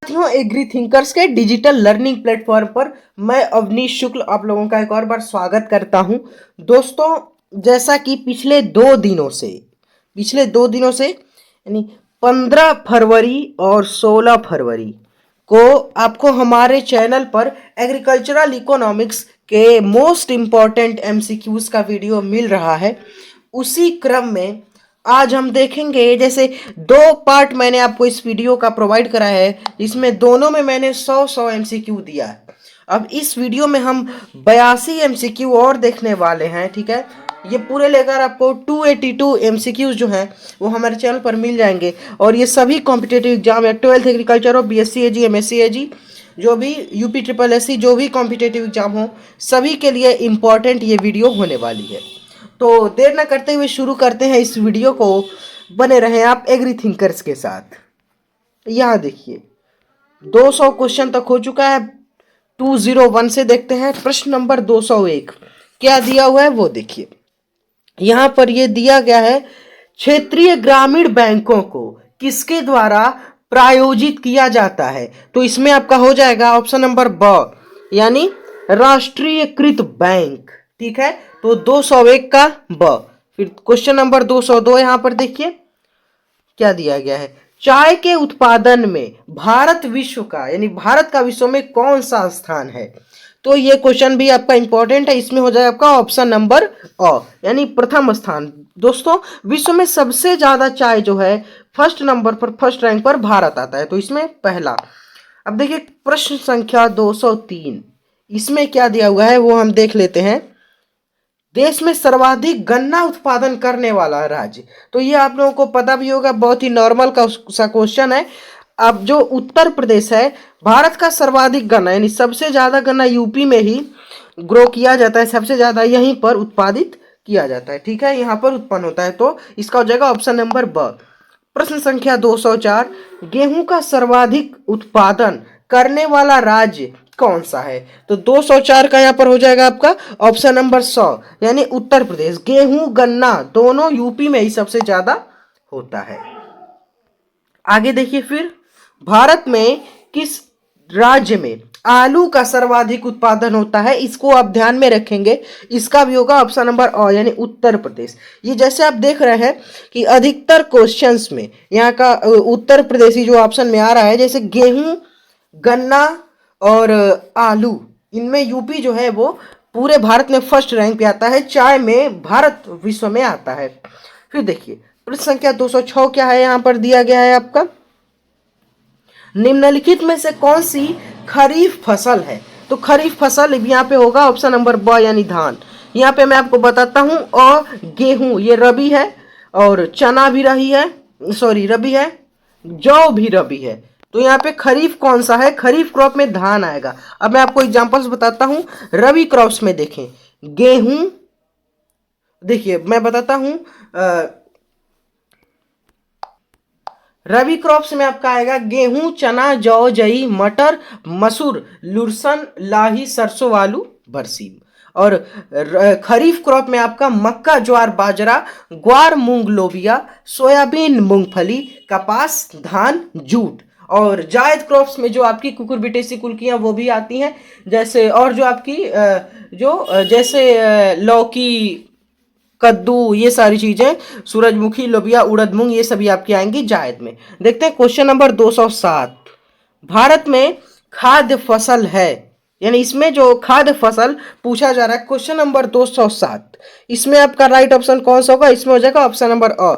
साथियों, agree thinkers के digital learning platform पर मैं अवनीश शुक्ल आप लोगों का एक और बार स्वागत करता हूं। दोस्तों, जैसा कि पिछले दो दिनों से यानी 15 फरवरी और 16 फरवरी को आपको हमारे चैनल पर एग्रीकल्चरल इकोनॉमिक्स के मोस्ट इम्पॉर्टेंट एमसीक्यूज का वीडियो मिल रहा है। उसी क्रम में आज हम देखेंगे, जैसे दो पार्ट मैंने आपको इस वीडियो का प्रोवाइड करा है, इसमें दोनों में मैंने 100 एमसीक्यू दिया है। अब इस वीडियो में हम 82 एमसीक्यू और देखने वाले हैं। ठीक है, ये पूरे लेकर आपको 282 एमसीक्यूज जो हैं वो हमारे चैनल पर मिल जाएंगे। और ये सभी कॉम्पिटेटिव एग्जाम है, 12th एग्रीकल्चर और बीएससी एजी, एमएससी एजी, जो भी यूपी ट्रिपल एससी, जो भी कॉम्पिटेटिव एग्जाम हो, सभी के लिए इम्पोर्टेंट ये वीडियो होने वाली है। तो देर न करते हुए शुरू करते हैं इस वीडियो को। बने रहें आप एग्री थिंकर्स के साथ। यहाँ देखिए, 200 क्वेश्चन तक हो चुका है। 201 से देखते हैं। प्रश्न नंबर 201 क्या दिया हुआ है वो देखिए। यहाँ पर ये दिया गया है, क्षेत्रीय ग्रामीण बैंकों को किसके द्वारा प्रायोजित किया जाता है। तो इसमें आपका हो जाएगा ऑप्शन नंबर ब, यानी राष्ट्रीयकृत बैंक। ठीक है, तो 201 का ब। फिर क्वेश्चन नंबर 202 यहां पर देखिए क्या दिया गया है। चाय के उत्पादन में भारत विश्व का, यानी भारत का विश्व में कौन सा स्थान है। तो ये क्वेश्चन भी आपका इंपॉर्टेंट है। इसमें हो जाएगा आपका ऑप्शन नंबर अ, यानी प्रथम स्थान। दोस्तों, विश्व में सबसे ज्यादा चाय जो है फर्स्ट नंबर पर, फर्स्ट रैंक पर भारत आता है, तो इसमें पहला। अब देखिए प्रश्न संख्या 203, इसमें क्या दिया हुआ है वो हम देख लेते हैं। देश में सर्वाधिक गन्ना उत्पादन करने वाला राज्य, तो ये आप लोगों को पता भी होगा, बहुत ही नॉर्मल का सा क्वेश्चन है। अब जो उत्तर प्रदेश है, भारत का सर्वाधिक गन्ना, यानी सबसे ज्यादा गन्ना यूपी में ही ग्रो किया जाता है, सबसे ज्यादा यहीं पर उत्पादित किया जाता है। ठीक है, यहाँ पर उत्पन्न होता है, तो इसका हो जाएगा ऑप्शन नंबर ब। प्रश्न संख्या 204, गेहूं का सर्वाधिक उत्पादन करने वाला राज्य कौन सा है। तो 204 का यहाँ पर हो जाएगा आपका ऑप्शन नंबर 100, यानी उत्तर प्रदेश। गेहूं गन्ना दोनों यूपी में ही सबसे ज्यादा होता है। आगे देखिए, फिर भारत में किस राज्य में आलू का सर्वाधिक उत्पादन होता है, इसको आप ध्यान में रखेंगे। इसका भी होगा ऑप्शन नंबर अ, यानी उत्तर प्रदेश। ये जैसे आप देख रहे हैं कि अधिकतर क्वेश्चंस में यहाँ का उत्तर प्रदेशी जो ऑप्शन में आ रहा है, जैसे गेहूं, गन्ना और आलू, इनमें यूपी जो है वो पूरे भारत में फर्स्ट रैंक पे आता है। चाय में भारत विश्व में आता है। फिर देखिए प्रश्न संख्या 206 क्या है, यहाँ पर दिया गया है आपका, निम्नलिखित में से कौन सी खरीफ फसल है। तो खरीफ फसल यहाँ पे होगा ऑप्शन नंबर ब, यानी धान। यहाँ पे मैं आपको बताता हूँ, और गेहूं ये रबी है, और चना भी रबी है, जौ भी रबी है। तो यहाँ पे खरीफ कौन सा है, खरीफ क्रॉप में धान आएगा। अब मैं आपको एग्जांपल्स बताता हूँ। रबी क्रॉप्स में देखें, गेहूं, देखिए मैं बताता हूँ, रबी क्रॉप्स में आपका आएगा गेहूं, चना, जौ, जई, मटर, मसूर, लुरसन, लाही, सरसों, आलू, बरसीम। और खरीफ क्रॉप में आपका मक्का, ज्वार, बाजरा, ग्वार, मूंग, लोबिया, सोयाबीन, मूंगफली, कपास, धान, जूट। और जायद क्रॉप्स में जो आपकी कुकुरबिटेसी कुल्कियां वो भी आती हैं, जैसे, और जो आपकी जैसे लौकी, कद्दू, ये सारी चीजें, सूरजमुखी, लोबिया, उड़द, मूंग, ये सभी आपकी आएंगी जायद में। देखते हैं क्वेश्चन नंबर 207, भारत में खाद्य फसल है, यानी इसमें जो खाद्य फसल पूछा जा रहा है, क्वेश्चन नंबर 207, इसमें आपका राइट ऑप्शन कौन सा होगा, इसमें हो जाएगा ऑप्शन नंबर अ,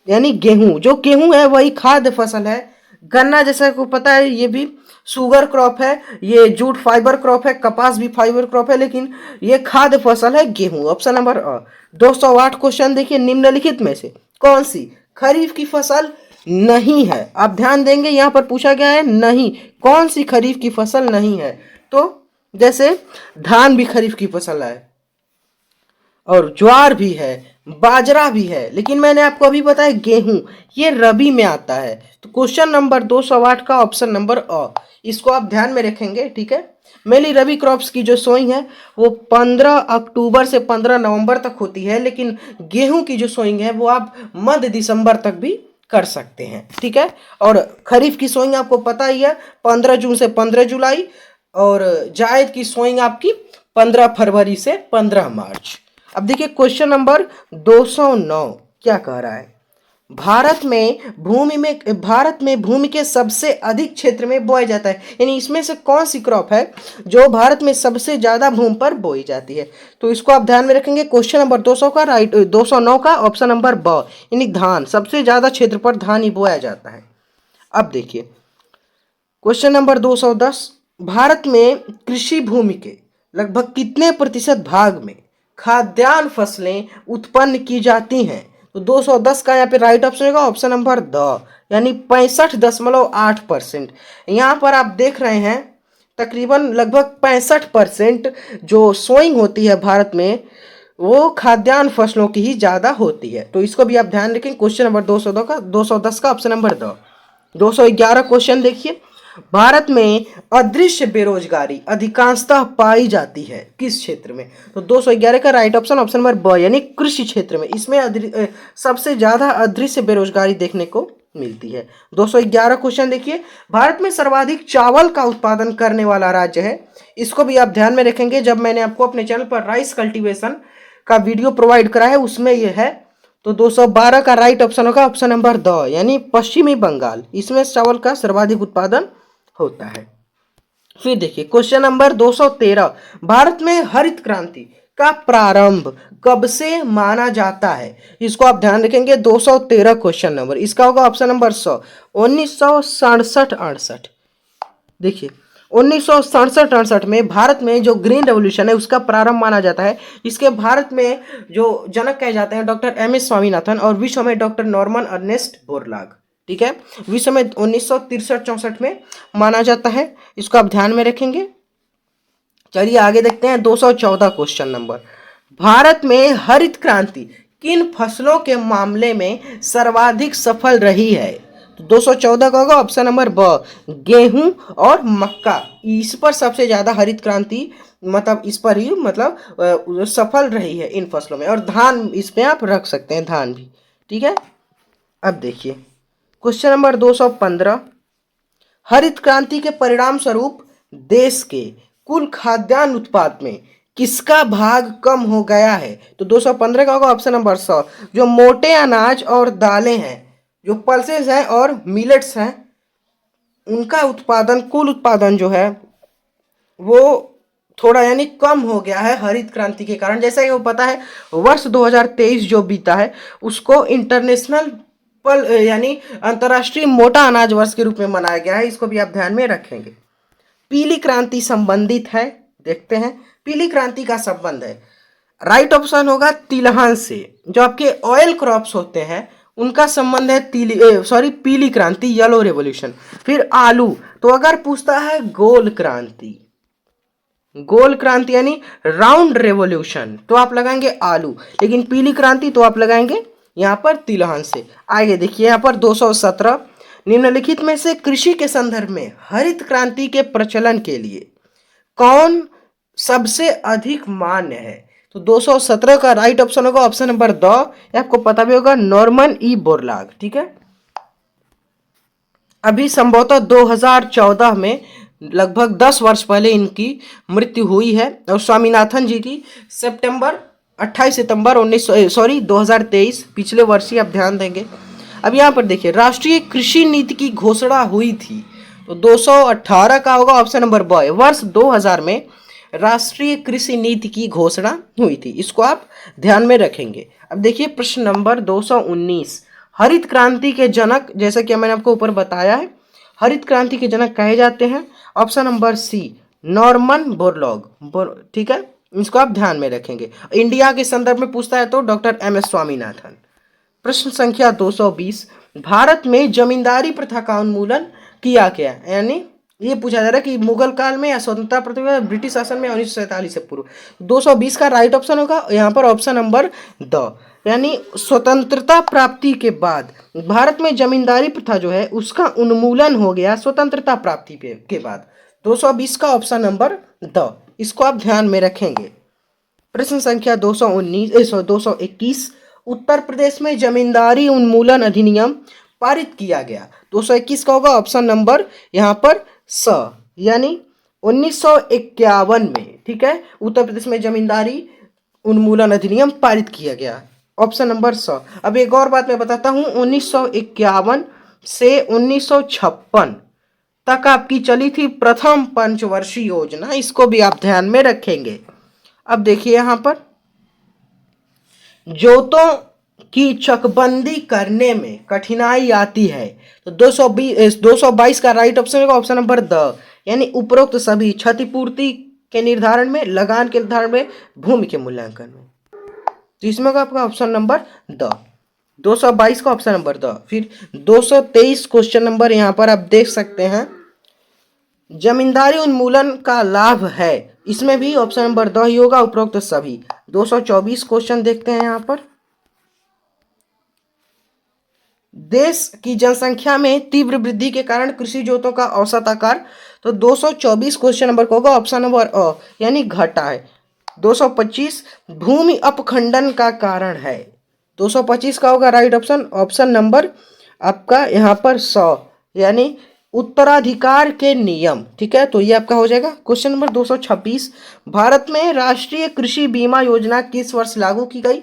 यानी गेहूं। जो गेहूं है वही खाद्य फसल है। गन्ना जैसा को पता है ये भी शुगर क्रॉप है, ये जूट फाइबर क्रॉप है, कपास भी फाइबर क्रॉप है, लेकिन ये खाद्य फसल है गेहूं, ऑप्शन नंबर अ। 208 क्वेश्चन देखिए, निम्नलिखित में से कौन सी खरीफ की फसल नहीं है। आप ध्यान देंगे, यहां पर पूछा गया है नहीं, कौन सी खरीफ की फसल नहीं है। तो जैसे धान भी खरीफ की फसल है, और ज्वार भी है, बाजरा भी है, लेकिन मैंने आपको अभी बताया गेहूं ये रबी में आता है। तो क्वेश्चन नंबर 208 का ऑप्शन नंबर अ, इसको आप ध्यान में रखेंगे। ठीक है, मेनली रबी क्रॉप्स की जो सोइंग है वो 15 अक्टूबर से 15 नवंबर तक होती है, लेकिन गेहूं की जो सोइंग है वो आप मध्य दिसंबर तक भी कर सकते हैं, ठीक है। और खरीफ की सोइंग आपको पता ही है 15 जून से 15 जुलाई, और जायद की सोइंग आपकी 15 फरवरी से 15 मार्च। अब देखिए क्वेश्चन नंबर 209 क्या कह रहा है। भारत में भूमि के सबसे अधिक क्षेत्र में बोया जाता है, यानी इसमें से कौन सी क्रॉप है जो भारत में सबसे ज्यादा भूमि पर बोई जाती है। तो इसको आप ध्यान में रखेंगे। क्वेश्चन नंबर 200 का राइट 209 का ऑप्शन नंबर ब, यानी धान। सबसे ज्यादा क्षेत्र पर धान ही बोया जाता है। अब देखिए क्वेश्चन नंबर 210, भारत में कृषि भूमि के लगभग कितने प्रतिशत भाग में खाद्यान्न फसलें उत्पन्न की जाती हैं। तो 210 का यहाँ पे राइट ऑप्शन होगा ऑप्शन नंबर द, यानी 65.8%। यहाँ पर आप देख रहे हैं तकरीबन लगभग 65% जो सोइंग होती है भारत में वो खाद्यान्न फसलों की ही ज़्यादा होती है। तो इसको भी आप ध्यान रखें। क्वेश्चन नंबर 210 का ऑप्शन नंबर द। 211 क्वेश्चन देखिए, भारत में अदृश्य बेरोजगारी अधिकांशतः पाई जाती है किस क्षेत्र में। तो 211 का राइट ऑप्शन ऑप्शन नंबर ब, यानी कृषि क्षेत्र में। इसमें सबसे ज्यादा अदृश्य बेरोजगारी देखने को मिलती है। 211 क्वेश्चन देखिए, भारत में सर्वाधिक चावल का उत्पादन करने वाला राज्य है। इसको भी आप ध्यान में रखेंगे। जब मैंने आपको अपने चैनल पर राइस कल्टीवेशन का वीडियो प्रोवाइड करा है उसमें यह है। तो 212 का राइट ऑप्शन होगा ऑप्शन नंबर द, यानी पश्चिमी बंगाल। इसमें चावल का सर्वाधिक उत्पादन होता है। फिर देखिए क्वेश्चन नंबर 213, भारत में हरित क्रांति का प्रारंभ कब से माना जाता है। इसको आप ध्यान रखेंगे। 213 क्वेश्चन नंबर, इसका होगा ऑप्शन नंबर 1967-68। देखिए 1967-68 में भारत में जो ग्रीन रेवोल्यूशन है उसका प्रारंभ माना जाता है। इसके भारत में जो जनक कहे जाते हैं डॉक्टर एम.एस. स्वामीनाथन, और विश्व में डॉक्टर नॉर्मन अर्नेस्ट बोरलाग, ठीक है। विश्व में 1963-64 में माना जाता है। इसको आप ध्यान में रखेंगे। चलिए आगे देखते हैं 214 क्वेश्चन नंबर, भारत में हरित क्रांति किन फसलों के मामले में सर्वाधिक सफल रही है। तो 214 का होगा ऑप्शन नंबर ब, गेहूं और मक्का। इस पर सबसे ज्यादा हरित क्रांति मतलब इस पर ही मतलब सफल रही है इन फसलों में। और धान इसमें आप रख सकते हैं, धान भी, ठीक है। अब देखिए क्वेश्चन नंबर 215, हरित क्रांति के परिणाम स्वरूप देश के कुल खाद्यान्न उत्पाद में किसका भाग कम हो गया है। तो 215 का होगा ऑप्शन नंबर 100, जो मोटे अनाज और दालें हैं, जो पल्सेस हैं और मिलेट्स हैं, उनका उत्पादन, कुल उत्पादन जो है वो थोड़ा यानी कम हो गया है हरित क्रांति के कारण। जैसा कि वो पता है वर्ष 2023 जो बीता है उसको इंटरनेशनल यानी अंतर्राष्ट्रीय मोटा अनाज वर्ष के रूप में मनाया गया है। इसको भी आप ध्यान में रखेंगे। पीली क्रांति संबंधित है, देखते हैं पीली क्रांति का संबंध है। राइट ऑप्शन होगा तिलहन से। जो आपके ऑयल क्रॉप्स होते हैं उनका संबंध है पीली क्रांति, येलो रेवोल्यूशन। फिर आलू, तो अगर पूछता है गोल क्रांति, गोल क्रांति यानी राउंड रेवोल्यूशन, तो आप लगाएंगे आलू। लेकिन पीली क्रांति तो आप लगाएंगे यहाँ पर तिलहन से। आगे देखिए यहाँ पर 217, निम्नलिखित में से कृषि के संदर्भ में हरित क्रांति के प्रचलन के लिए कौन सबसे अधिक मान्य है। तो 217 का राइट ऑप्शन होगा ऑप्शन नंबर द, आपको पता भी होगा नॉर्मन ई बोरलाग, ठीक है। अभी संभवतः 2014 में लगभग 10 वर्ष पहले इनकी मृत्यु हुई है। और स्वामीनाथन जी की 28 सितंबर 2023, पिछले वर्ष ही आप ध्यान देंगे। अब यहाँ पर देखिए राष्ट्रीय कृषि नीति की घोषणा हुई थी। तो 218 का होगा ऑप्शन नंबर ब, वर्ष 2000 में राष्ट्रीय कृषि नीति की घोषणा हुई थी। इसको आप ध्यान में रखेंगे। अब देखिए प्रश्न नंबर 219, हरित क्रांति के जनक, जैसा कि मैंने आपको ऊपर बताया है, हरित क्रांति के जनक कहे जाते हैं option number C, Norman Borlaug, ठीक है। इसको आप ध्यान में रखेंगे। इंडिया के संदर्भ में पूछता है तो डॉक्टर एम.एस. स्वामीनाथन। प्रश्न संख्या 220, भारत में जमींदारी प्रथा का उन्मूलन किया गया, यानी ये पूछा जा रहा है कि मुगल काल में या स्वतंत्रता प्रतिभा ब्रिटिश शासन में 1947 से पूर्व। 220 का राइट ऑप्शन होगा यहाँ पर ऑप्शन नंबर द, यानी स्वतंत्रता प्राप्ति के बाद भारत में जमींदारी प्रथा जो है उसका उन्मूलन हो गया स्वतंत्रता प्राप्ति के बाद। 220 का ऑप्शन नंबर द, इसको आप ध्यान में रखेंगे। प्रश्न संख्या 221, उत्तर प्रदेश में जमींदारी उन्मूलन अधिनियम पारित किया गया? 221 का होगा ऑप्शन नंबर यहाँ पर स, यानी 1951 में, ठीक है, उत्तर प्रदेश में जमींदारी उन्मूलन अधिनियम पारित किया गया। Option number 100। अब एक और बात मैं बताता हूँ, 1951 से 1956 तक आपकी चली थी प्रथम पंचवर्षीय योजना, इसको भी आप ध्यान में रखेंगे। अब देखिए यहाँ पर जोतों की चकबंदी करने में कठिनाई आती है, तो 222 का राइट ऑप्शन होगा ऑप्शन नंबर द, यानी उपरोक्त सभी क्षतिपूर्ति के निर्धारण में, लगान के निर्धारण में, भूमि के मूल्यांकन में। तो इसमें होगा आपका ऑप्शन नंबर द, 222 का ऑप्शन नंबर द। फिर 223 क्वेश्चन नंबर यहाँ पर आप देख सकते हैं, जमींदारी उन्मूलन का लाभ है, इसमें भी ऑप्शन नंबर द ही होगा, उपरोक्त सभी। 224 क्वेश्चन देखते हैं यहाँ पर, देश की जनसंख्या में तीव्र वृद्धि के कारण कृषि जोतों का औसत आकार, तो 224 क्वेश्चन नंबर को होगा ऑप्शन नंबर अ, यानी घटा है। 225 भूमि अपखंडन का कारण है, 225 का होगा राइट ऑप्शन, ऑप्शन नंबर आपका यहाँ पर 100, यानी उत्तराधिकार के नियम, ठीक है, तो ये आपका हो जाएगा। क्वेश्चन नंबर 226, भारत में राष्ट्रीय कृषि बीमा योजना किस वर्ष लागू की गई?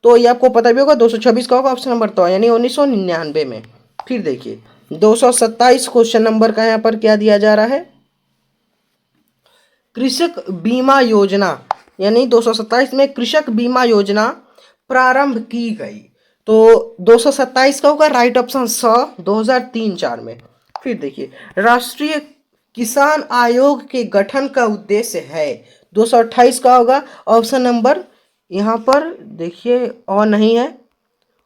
तो ये आपको पता भी होगा, 226 का होगा ऑप्शन नंबर तो, यानी 1999 में। फिर देखिए 227 क्वेश्चन नंबर का यहाँ पर क्या दिया जा रहा है, कृषक बीमा योजना, यानी 227 में कृषक बीमा योजना प्रारंभ की गई, तो 227 का होगा राइट ऑप्शन 100, 2003-4 में। फिर देखिए राष्ट्रीय किसान आयोग के गठन का उद्देश्य है, 228 का होगा ऑप्शन नंबर यहाँ पर देखिए और नहीं है,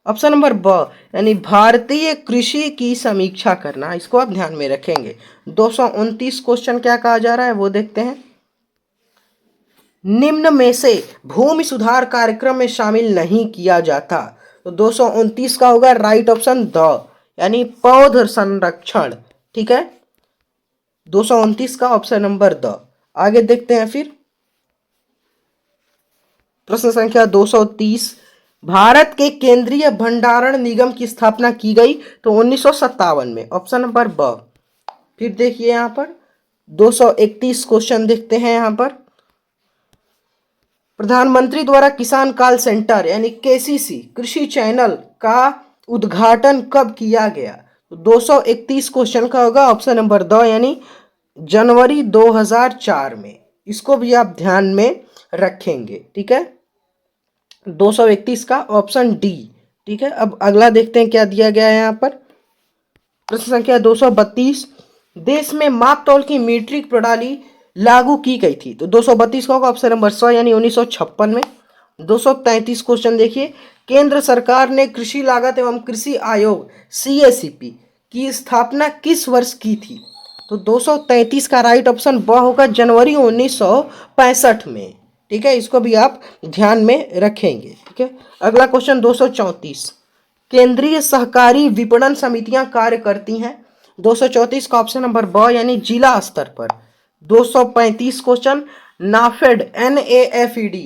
ऑप्शन नंबर ब, यानी भारतीय कृषि की समीक्षा करना, इसको आप ध्यान में रखेंगे। 229 क्वेश्चन क्या कहा जा रहा है वो देखते हैं, निम्न में से भूमि सुधार कार्यक्रम में शामिल नहीं किया जाता, तो 229 का होगा राइट ऑप्शन द, यानी पौध संरक्षण, ठीक है, 229 का ऑप्शन नंबर द। आगे देखते हैं फिर प्रश्न संख्या 230, भारत के केंद्रीय भंडारण निगम की स्थापना की गई, तो 1957 में, ऑप्शन नंबर ब। फिर देखिए यहाँ पर 231 क्वेश्चन देखते हैं, यहाँ पर प्रधानमंत्री द्वारा किसान कॉल सेंटर यानी केसीसी कृषि चैनल का उद्घाटन कब किया गया? तो 231 क्वेश्चन का होगा ऑप्शन नंबर द, यानी जनवरी 2004 में, इसको भी आप ध्यान में रखेंगे, ठीक है, 231 का ऑप्शन डी, ठीक है। अब अगला देखते हैं क्या दिया गया है यहाँ पर, प्रश्न संख्या 232, देश में माप तौल की मीट्रिक प्रणाली लागू की गई थी, तो 232 का होगा ऑप्शन नंबर 100, यानी 1956 में। 233 क्वेश्चन देखिए, केंद्र सरकार ने कृषि लागत एवं कृषि आयोग सीएसीपी की स्थापना किस वर्ष की थी? तो 233 का राइट ऑप्शन ब होगा, जनवरी 1965 में, ठीक है, इसको भी आप ध्यान में रखेंगे, ठीक है। अगला क्वेश्चन 234, केंद्रीय सहकारी विपणन समितियां कार्य करती हैं, 234 का ऑप्शन नंबर ब, यानी जिला स्तर पर। 235 क्वेश्चन, नाफेड NAFED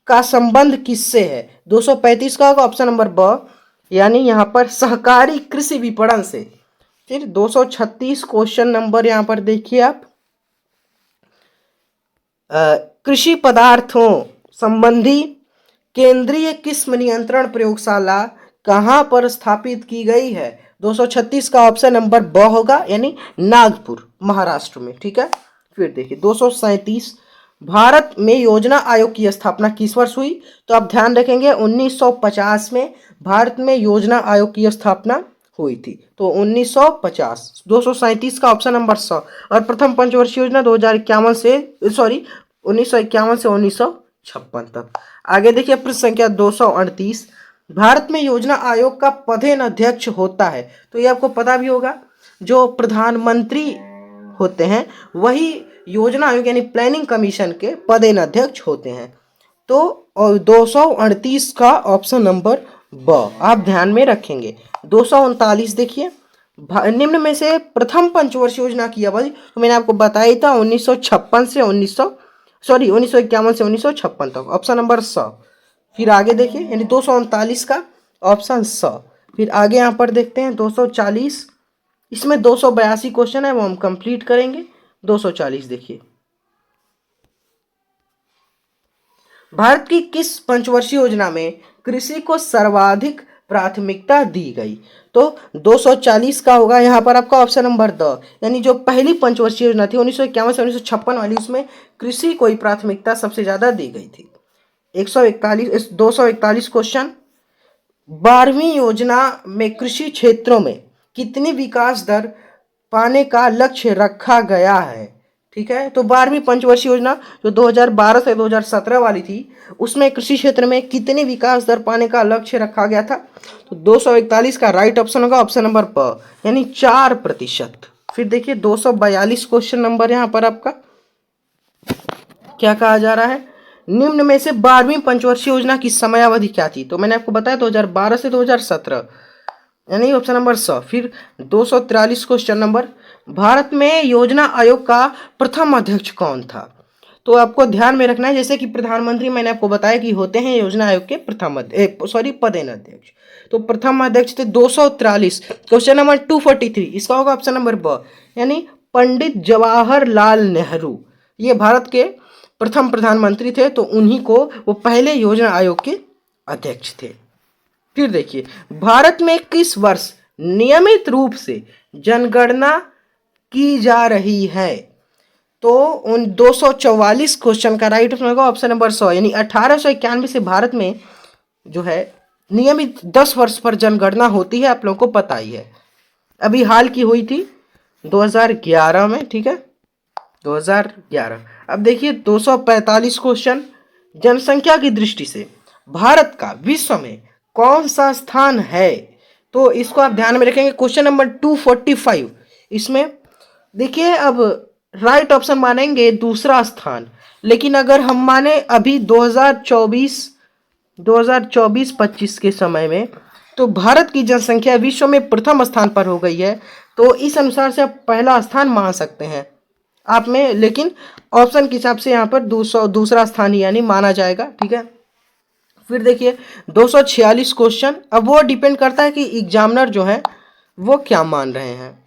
का संबंध किससे है? 235 का होगा ऑप्शन नंबर ब, यानी यहाँ पर सहकारी कृषि विपणन से। फिर 236 क्वेश्चन नंबर यहाँ पर देखिए आप, कृषि पदार्थों संबंधी केंद्रीय किस्म नियंत्रण प्रयोगशाला कहाँ पर स्थापित की गई है? 236 का ऑप्शन नंबर ब होगा, यानी नागपुर महाराष्ट्र में, ठीक है। फिर देखिए 237, भारत में योजना आयोग की स्थापना किस वर्ष हुई? तो आप ध्यान रखेंगे 1950 में भारत में योजना आयोग की स्थापना हुई थी, तो 1950। 237 का ऑप्शन नंबर 100, और प्रथम पंचवर्षीय योजना 2051 से 1951 से 1956 तक। आगे देखिए प्रश्न संख्या 238, भारत में योजना आयोग का पदेन अध्यक्ष होता है, तो ये आपको पता भी होगा, जो प्रधानमंत्री होते हैं वही योजना आयोग यानी प्लानिंग कमीशन के पदेन अध्यक्ष होते हैं, तो 238 का ऑप्शन नंबर ब आप ध्यान में रखेंगे। 239 देखिए, निम्न में से प्रथम पंचवर्षीय योजना की अवधि, तो मैंने आपको बताया था 1951 से 1951 से 1956 तक, ऑप्शन नंबर 100। फिर आगे देखिए, यानी 239 का ऑप्शन 100। फिर आगे यहाँ पर देखते हैं 240, इसमें 282 क्वेश्चन है वो हम कंप्लीट करेंगे। 240 देखिए, भारत की किस पंचवर्षीय योजना में कृषि को सर्वाधिक प्राथमिकता दी गई? तो 240 का होगा यहाँ पर आपका ऑप्शन नंबर द, यानी जो पहली पंचवर्षीय योजना थी 1951 से 1956 वाली, उसमें कृषि को ही प्राथमिकता सबसे ज्यादा दी गई थी। 141 241 क्वेश्चन, 12वीं योजना में कृषि क्षेत्रों में कितनी विकास दर पाने का लक्ष्य रखा गया है? ठीक है, तो 12वीं पंचवर्षीय योजना जो 2012 से 2017 वाली थी, उसमें कृषि क्षेत्र में कितनी विकास दर पाने का लक्ष्य रखा गया था? तो 241 का राइट ऑप्शन होगा ऑप्शन नंबर प, यानी 4%। फिर देखिए 242 क्वेश्चन नंबर यहाँ पर आपका क्या कहा जा रहा है, निम्न में से 12वीं पंचवर्षीय योजना की समयावधि क्या थी? तो मैंने आपको बताया 2012 से 2017, यानी ऑप्शन नंबर स। फिर 243 क्वेश्चन नंबर, भारत में योजना आयोग का प्रथम अध्यक्ष कौन था? तो आपको ध्यान में रखना है, जैसे कि प्रधानमंत्री मैंने आपको बताया कि होते हैं योजना आयोग के प्रथम पदेन अध्यक्ष, तो प्रथम अध्यक्ष थे 243। क्वेश्चन नंबर 243, इसका होगा ऑप्शन नंबर ब, यानी पंडित जवाहरलाल नेहरू, ये भारत के प्रथम प्रधानमंत्री थे, तो उन्हीं को वो पहले योजना आयोग के अध्यक्ष थे। फिर देखिए, भारत में किस वर्ष नियमित रूप से जनगणना की जा रही है? तो उन 244 क्वेश्चन का राइट ऑप्शन होगा ऑप्शन नंबर 100, यानी 1891 से भारत में जो है नियमित 10 वर्ष पर जनगणना होती है, आप लोगों को पता ही है। अभी हाल की हुई थी 2011 में, ठीक है, 2011। अब देखिए 245 क्वेश्चन, जनसंख्या की दृष्टि से भारत का विश्व में कौन सा स्थान है? तो इसको आप ध्यान में रखेंगे। क्वेश्चन नंबर 245, इसमें देखिए अब राइट ऑप्शन मानेंगे दूसरा स्थान, लेकिन अगर हम माने अभी 2024-25 के समय में, तो भारत की जनसंख्या विश्व में प्रथम स्थान पर हो गई है, तो इस अनुसार से आप पहला स्थान मान सकते हैं आप में, लेकिन ऑप्शन के हिसाब से यहाँ पर दूसरा स्थान ही यानी माना जाएगा, ठीक है। फिर देखिए 246 क्वेश्चन, अब वो डिपेंड करता है कि एग्जामिनर जो है वो क्या मान रहे हैं।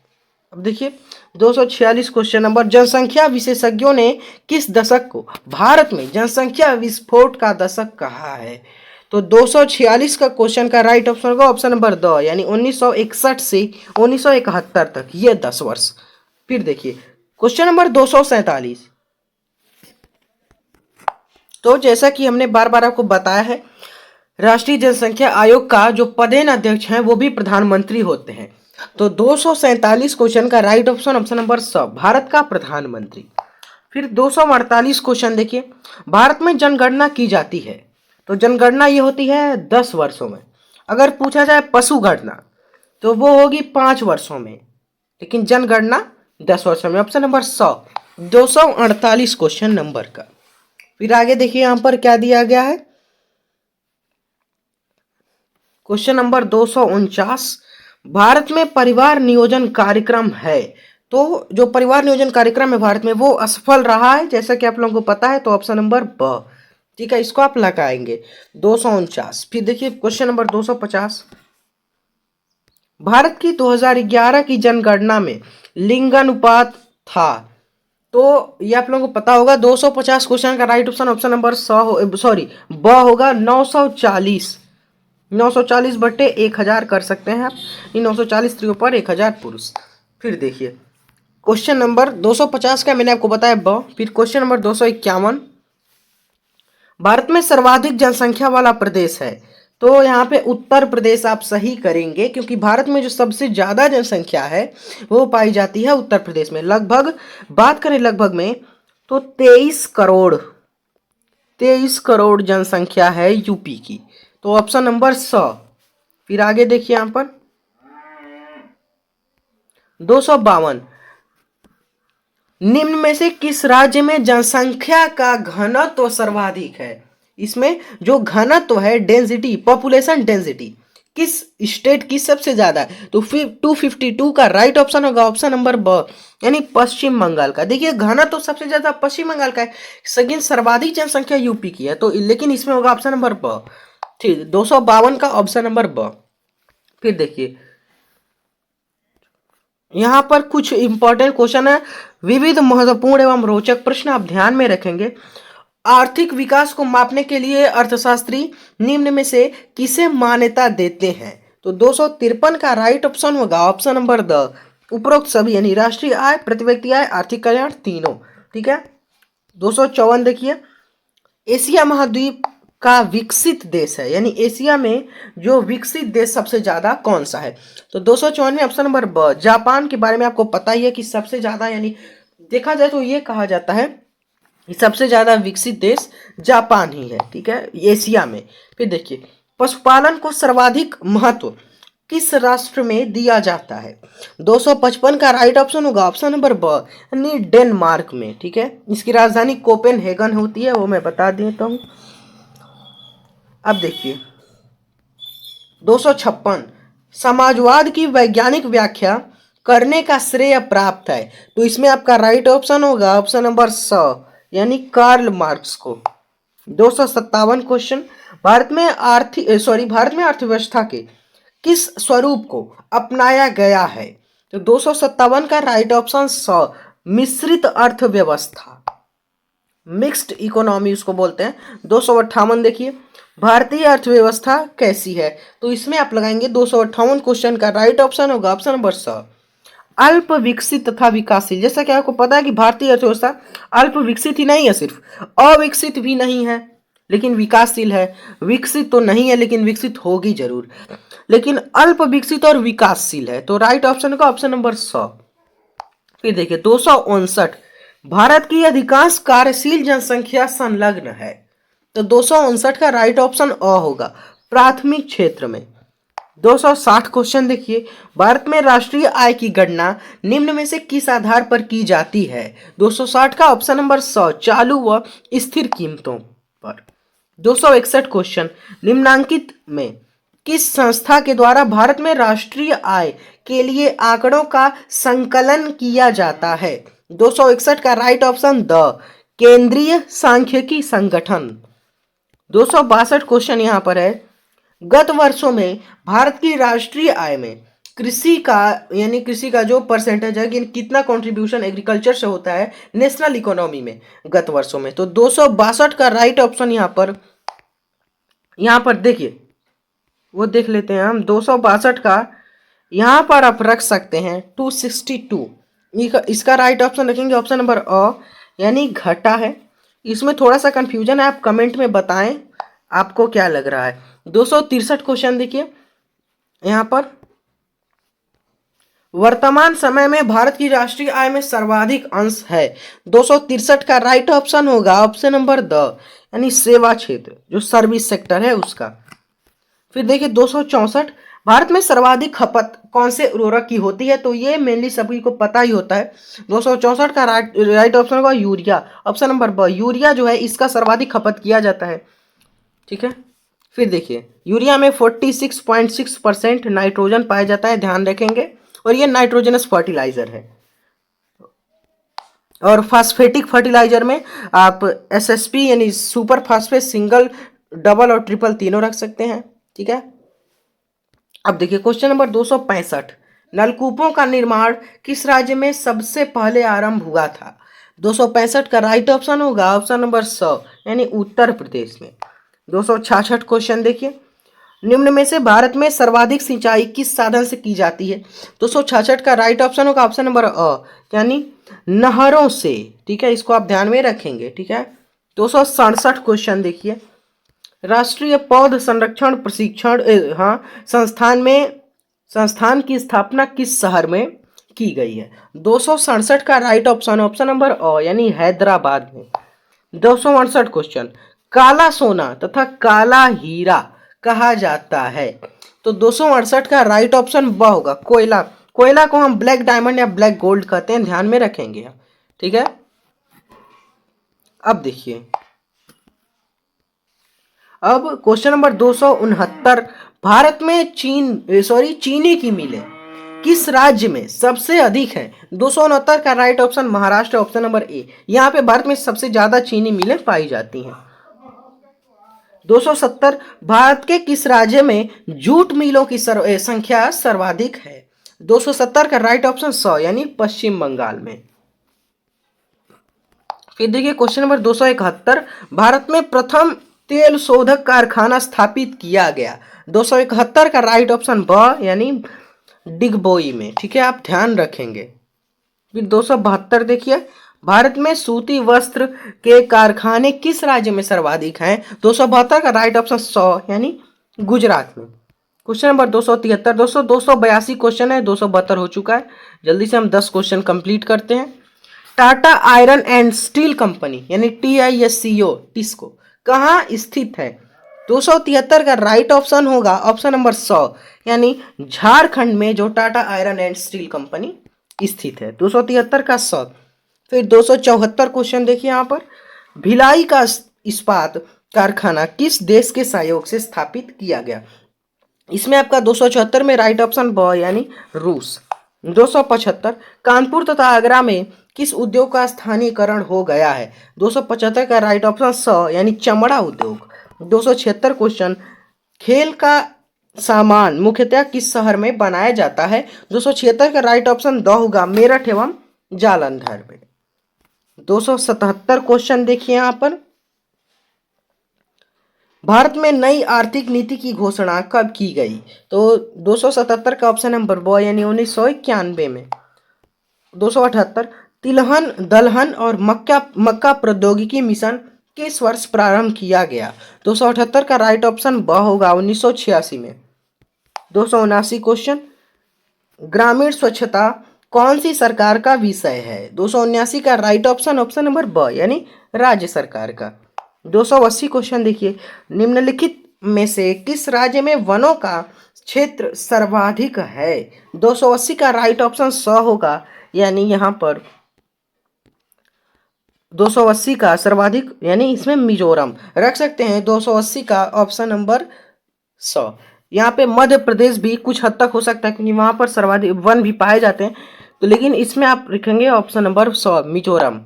अब देखिए 246 क्वेश्चन नंबर, जनसंख्या विशेषज्ञों ने किस दशक को भारत में जनसंख्या विस्फोट का दशक कहा है? तो 246 का क्वेश्चन का राइट ऑप्शन होगा ऑप्शन नंबर द, यानी 1961 से 1971 तक, ये 10 वर्ष। फिर देखिए क्वेश्चन नंबर 247, तो जैसा कि हमने बार बार आपको बताया है, राष्ट्रीय जनसंख्या आयोग का जो पदेन अध्यक्ष हैं वो भी प्रधानमंत्री होते हैं। तो 247 क्वेश्चन का राइट ऑप्शन ऑप्शन नंबर स, भारत का प्रधानमंत्री। फिर 248 क्वेश्चन देखिए, भारत में जनगणना की जाती है, तो जनगणना ये होती है 10 वर्षों में। अगर पूछा जाए पशु गणना तो वो होगी 5 वर्षों में, लेकिन जनगणना 10 वर्षों में, ऑप्शन नंबर 100। 248 क्वेश्चन नंबर का। फिर आगे देखिए यहां पर क्या दिया गया है, क्वेश्चन नंबर 249, भारत में परिवार नियोजन कार्यक्रम है, तो जो परिवार नियोजन कार्यक्रम है भारत में वो असफल रहा है, जैसा कि आप लोगों को पता है, तो ऑप्शन नंबर ब, ठीक है, इसको आप लगाएंगे 249। फिर देखिए क्वेश्चन नंबर 250, भारत की 2011 की जनगणना में लिंगानुपात था, तो ये आप लोगों को पता होगा। 250 क्वेश्चन का राइट ऑप्शन ऑप्शन नंबर ब होगा 940, 940 बट्टे 1000 कर सकते हैं आप, 940 स्त्रियों पर 1000 पुरुष। फिर देखिए क्वेश्चन नंबर 250 का मैंने आपको बताया ब। फिर क्वेश्चन नंबर 251, भारत में सर्वाधिक जनसंख्या वाला प्रदेश है, तो यहाँ पे उत्तर प्रदेश आप सही करेंगे, क्योंकि भारत में जो सबसे ज्यादा जनसंख्या है वो पाई जाती है उत्तर प्रदेश में। लगभग बात करें लगभग में तो 23 करोड़ जनसंख्या है यूपी की, तो ऑप्शन नंबर 100। फिर आगे देखिए यहां पर 252, निम्न में से किस राज्य में जनसंख्या का घनत्व सर्वाधिक है? इसमें जो घनत्व है, डेंसिटी, पॉपुलेशन डेंसिटी, किस स्टेट की सबसे ज्यादा है? तो फिर 252 का राइट ऑप्शन होगा ऑप्शन नंबर ब, यानी पश्चिम बंगाल का। देखिए घनत्व सबसे ज्यादा पश्चिम बंगाल का है, लेकिन सर्वाधिक जनसंख्या यूपी की है, तो लेकिन इसमें होगा ऑप्शन नंबर ब। ठीक, 252 का ऑप्शन नंबर ब। फिर देखिए यहाँ पर कुछ इंपॉर्टेंट क्वेश्चन है, विविध महत्वपूर्ण एवं रोचक प्रश्न आप ध्यान में रखेंगे। आर्थिक विकास को मापने के लिए अर्थशास्त्री निम्न में से किसे मान्यता देते हैं? तो 253 का राइट ऑप्शन होगा ऑप्शन नंबर द उपरोक्त सभी, यानी राष्ट्रीय आय, प्रति व्यक्ति आय, आर्थिक कल्याण, तीनों। ठीक है। 254 देखिए, एशिया महाद्वीप का विकसित देश है, यानी एशिया में जो विकसित देश सबसे ज्यादा कौन सा है? तो 254 ऑप्शन नंबर ब जापान के बारे में आपको पता ही है कि सबसे ज्यादा, यानी देखा जाए तो ये कहा जाता है कि सबसे ज्यादा विकसित देश जापान ही है। ठीक है, एशिया में। फिर देखिए, पशुपालन को सर्वाधिक महत्व किस राष्ट्र में दिया जाता है? 255 का राइट ऑप्शन होगा ऑप्शन नंबर ब, यानी डेनमार्क में। ठीक है, इसकी राजधानी कोपेनहेगन होती है, वो मैं बता देता हूँ। अब देखिए 256, समाजवाद की वैज्ञानिक व्याख्या करने का श्रेय प्राप्त है, तो इसमें आपका राइट ऑप्शन होगा ऑप्शन नंबर स, यानी कार्ल मार्क्स को। 257 क्वेश्चन, भारत में अर्थव्यवस्था के किस स्वरूप को अपनाया गया है? तो 257 का राइट ऑप्शन स, मिश्रित अर्थव्यवस्था, मिक्स्ड इकोनॉमी उसको बोलते हैं। 258 देखिए, भारतीय अर्थव्यवस्था कैसी है? तो इसमें आप लगाएंगे 258 क्वेश्चन का राइट ऑप्शन होगा ऑप्शन नंबर स, अल्प विकसित तथा विकासशील। जैसा कि आपको पता है कि भारतीय अर्थव्यवस्था अल्प विकसित ही नहीं है, सिर्फ अविकसित भी नहीं है लेकिन विकासशील है, विकसित तो नहीं है लेकिन विकसित होगी जरूर, लेकिन अल्प विकसित और विकासशील है। तो राइट ऑप्शन का ऑप्शन नंबर स। फिर देखिए 259, भारत की अधिकांश कार्यशील जनसंख्या संलग्न है, तो 259 का राइट ऑप्शन अ होगा, प्राथमिक क्षेत्र में। 260 क्वेश्चन देखिए, भारत में राष्ट्रीय आय की गणना निम्न में से किस आधार पर की जाती है? 260 का ऑप्शन नंबर 100, चालू व स्थिर कीमतों पर। 261 क्वेश्चन, निम्नांकित में किस संस्था के द्वारा भारत में राष्ट्रीय आय के लिए आंकड़ों का संकलन किया जाता है? 261 का राइट ऑप्शन द, केंद्रीय सांख्यिकी संगठन। 262 क्वेश्चन यहां पर है, गत वर्षों में भारत की राष्ट्रीय आय में कृषि का, यानी कृषि का जो परसेंटेज है, कितना कंट्रीब्यूशन एग्रीकल्चर से होता है नेशनल इकोनॉमी में गत वर्षों में? तो 262 का राइट ऑप्शन यहां पर देखिए, वो देख लेते हैं हम। 262 का यहां पर आप रख सकते हैं 262, इसका राइट ऑप्शन रखेंगे ऑप्शन नंबर अ, यानी घटा है। इसमें थोड़ा सा कंफ्यूजन है, आप कमेंट में बताएं आपको क्या लग रहा है। 263 क्वेश्चन देखिए, यहां पर वर्तमान समय में भारत की राष्ट्रीय आय में सर्वाधिक अंश है। 263 का राइट ऑप्शन होगा ऑप्शन नंबर द, यानी सेवा क्षेत्र, जो सर्विस सेक्टर है उसका। फिर देखिए 264, भारत में सर्वाधिक खपत कौन से उर्वरक की होती है? तो ये मेनली सभी को पता ही होता है। 264 का राइट ऑप्शन होगा यूरिया, ऑप्शन नंबर ब, यूरिया जो है इसका सर्वाधिक खपत किया जाता है। ठीक है, फिर देखिए यूरिया में 46.6% नाइट्रोजन पाया जाता है, ध्यान रखेंगे, और ये नाइट्रोजनस फर्टिलाइजर है। और फास्फेटिक फर्टिलाइजर में आप एसएसपी यानी सुपर फास्फेट, सिंगल, डबल और ट्रिपल तीनों रख सकते हैं। ठीक है, अब देखिए क्वेश्चन नंबर 265, नलकूपों का निर्माण किस राज्य में सबसे पहले आरंभ हुआ था? 265 का राइट ऑप्शन होगा ऑप्शन नंबर 100, यानी उत्तर प्रदेश में। 266 क्वेश्चन देखिए, निम्न में से भारत में सर्वाधिक सिंचाई किस साधन से की जाती है? 266 का राइट ऑप्शन होगा ऑप्शन नंबर अ, यानी नहरों से। ठीक है, इसको आप ध्यान में रखेंगे। ठीक है, 267 क्वेश्चन देखिए, राष्ट्रीय पौध संरक्षण प्रशिक्षण संस्थान की स्थापना किस शहर में की गई है? 267 का राइट ऑप्शन ऑप्शन नंबर अ, यानी हैदराबाद में। 268 क्वेश्चन, काला सोना तथा काला हीरा कहा जाता है, तो 268 का राइट ऑप्शन ब होगा, कोयला। कोयला को हम ब्लैक डायमंड या ब्लैक गोल्ड कहते हैं, ध्यान में रखेंगे। ठीक है, अब देखिए, अब क्वेश्चन नंबर 269, भारत में चीनी की मिलें किस राज्य में सबसे अधिक है? 269 का right option Maharashtra, option number A, यहाँ पे भारत में सबसे ज्यादा चीनी मिलें पाई जाती हैं। 270 भारत के किस राज्य में जूट मिलों की संख्या सर्वाधिक है? 270 का राइट ऑप्शन 100 यानी पश्चिम बंगाल में। फिर देखिए क्वेश्चन नंबर 271, भारत में प्रथम तेल शोधक कारखाना स्थापित किया गया। 271 का राइट ऑप्शन ब यानी डिगबोई में। ठीक है, आप ध्यान रखेंगे। फिर 272 देखिए, भारत में सूती वस्त्र के कारखाने किस राज्य में सर्वाधिक हैं? 272 का राइट ऑप्शन 100 यानी गुजरात में। क्वेश्चन नंबर 273, 282 क्वेश्चन है, 272 हो चुका है। जल्दी से हम 10 क्वेश्चन कंप्लीट करते हैं। Tata iron and steel company यानी TISCO टिस्को कहाँ स्थित है? 273 का राइट ऑप्शन होगा ऑप्शन नंबर 100 यानी झारखंड में जो Tata iron and steel company स्थित है। 273 का 100। फिर 274 क्वेश्चन देखिए यहाँ पर, भिलाई का इस्पात कारखाना किस देश के सहयोग से स्थापित किया गया? इसमें आपका 274 में राइट ऑप्शन ब यानी रूस। 275, कानपुर तथा आगरा में किस उद्योग का स्थानीयकरण हो गया है? 275 का राइट ऑप्शन 100 यानी चमड़ा उद्योग। 276 क्वेश्चन, खेल का सामान मुख्यतः किस शहर में बनाया जाता है? 276 का राइट ऑप्शन द होगा मेरठ एवं जालंधर में। 277 क्वेश्चन देखिए यहाँ पर, भारत में नई आर्थिक नीति की घोषणा कब की गई? तो 277 का ऑप्शन नंबर ब यानी 1991 में। 278, तिलहन दलहन और मक्का प्रौद्योगिकी मिशन किस वर्ष प्रारंभ किया गया? 278 का राइट ऑप्शन ब होगा 1986 में। 279 क्वेश्चन, ग्रामीण स्वच्छता कौन सी सरकार का विषय है? 279 का राइट ऑप्शन ऑप्शन नंबर ब यानी राज्य सरकार का। 280 क्वेश्चन देखिए, निम्नलिखित में से किस राज्य में वनों का क्षेत्र सर्वाधिक है? 280 का राइट ऑप्शन 100 होगा यानी यहाँ पर 280 का सर्वाधिक यानी इसमें मिजोरम रख सकते हैं। 280 का ऑप्शन नंबर 100। यहाँ पे मध्य प्रदेश भी कुछ हद तक हो सकता है क्योंकि वहां पर सर्वाधिक वन भी पाए जाते हैं, तो लेकिन इसमें आप लिखेंगे option number 100 Mizoram.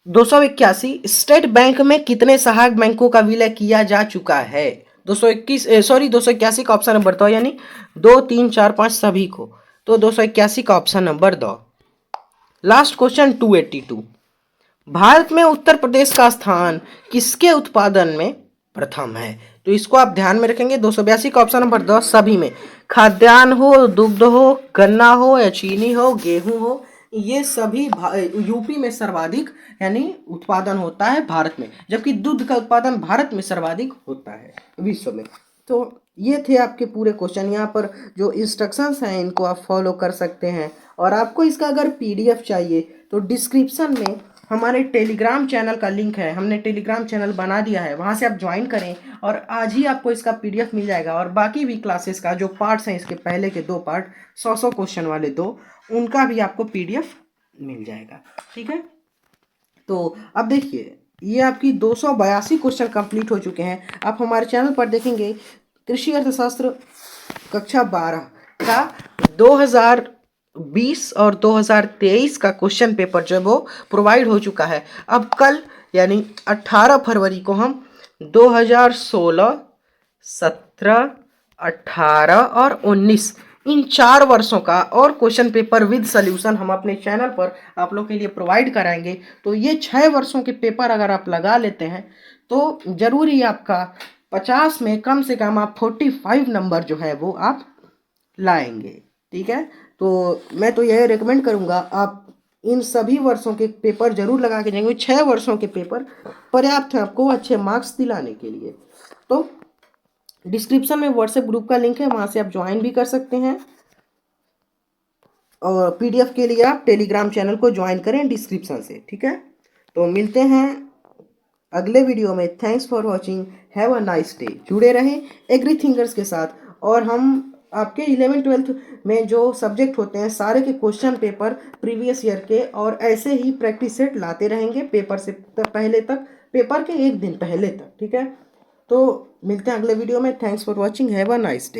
281, state bank में कितने सहायक बैंकों का विलय किया जा चुका है? 281 का ऑप्शन नंबर 2 यानी 2 3 4 5 सभी को। तो 281 का option number 2। Last question 282, Bharat में उत्तर प्रदेश का स्थान किसके उत्पादन में प्रथम है? तो इसको आप ध्यान में रखेंगे। 282 का ऑप्शन नंबर 10 सभी में, खाद्यान्न हो, दुग्ध हो, गन्ना हो या चीनी हो, गेहूं हो, ये सभी यूपी में सर्वाधिक यानी उत्पादन होता है भारत में, जबकि दूध का उत्पादन भारत में सर्वाधिक होता है विश्व में। तो ये थे आपके पूरे क्वेश्चन। यहाँ पर जो इंस्ट्रक्शंस हैं इनको आप फॉलो कर सकते हैं, और आपको इसका अगर PDF चाहिए तो डिस्क्रिप्शन में हमारे टेलीग्राम चैनल का लिंक है, हमने टेलीग्राम चैनल बना दिया है, वहाँ से आप ज्वाइन करें और आज ही आपको इसका PDF मिल जाएगा। और बाकी भी क्लासेस का जो पार्ट्स हैं, इसके पहले के 2 पार्ट 100 क्वेश्चन वाले 2, उनका भी आपको PDF मिल जाएगा। ठीक है, तो अब देखिए ये आपकी 282 क्वेश्चन कंप्लीट हो चुके हैं। आप हमारे चैनल पर देखेंगे कृषि अर्थशास्त्र कक्षा 12 का 2020 और 2023 का क्वेश्चन पेपर जो है वो प्रोवाइड हो चुका है। अब कल यानी 18 फरवरी को हम 2016, 17, 18 और 19 इन 4 वर्षों का और क्वेश्चन पेपर विद सॉल्यूशन हम अपने चैनल पर आप लोग के लिए प्रोवाइड कराएंगे। तो ये 6 वर्षों के पेपर अगर आप लगा लेते हैं तो जरूरी आपका 50 में कम से कम आप 45 नंबर जो है वो आप लाएंगे। ठीक है, तो मैं तो यह रिकमेंड करूँगा आप इन सभी वर्षों के पेपर जरूर लगा के जाएंगे। 6 वर्षों के पेपर पर्याप्त है आपको अच्छे मार्क्स दिलाने के लिए। तो डिस्क्रिप्शन में व्हाट्सएप ग्रुप का लिंक है, वहाँ से आप ज्वाइन भी कर सकते हैं, और PDF के लिए आप टेलीग्राम चैनल को ज्वाइन करें डिस्क्रिप्शन से। ठीक है, तो मिलते हैं अगले वीडियो में। Thanks for watching, have a nice day. जुड़े रहें एग्री थिंकर्स के साथ, और हम आपके 11th-12th में जो सब्जेक्ट होते हैं सारे के क्वेश्चन पेपर प्रीवियस ईयर के और ऐसे ही प्रैक्टिस सेट लाते रहेंगे पेपर से पहले तक, पेपर के 1 दिन पहले तक। ठीक है, तो मिलते हैं अगले वीडियो में। Thanks for watching, have a nice day.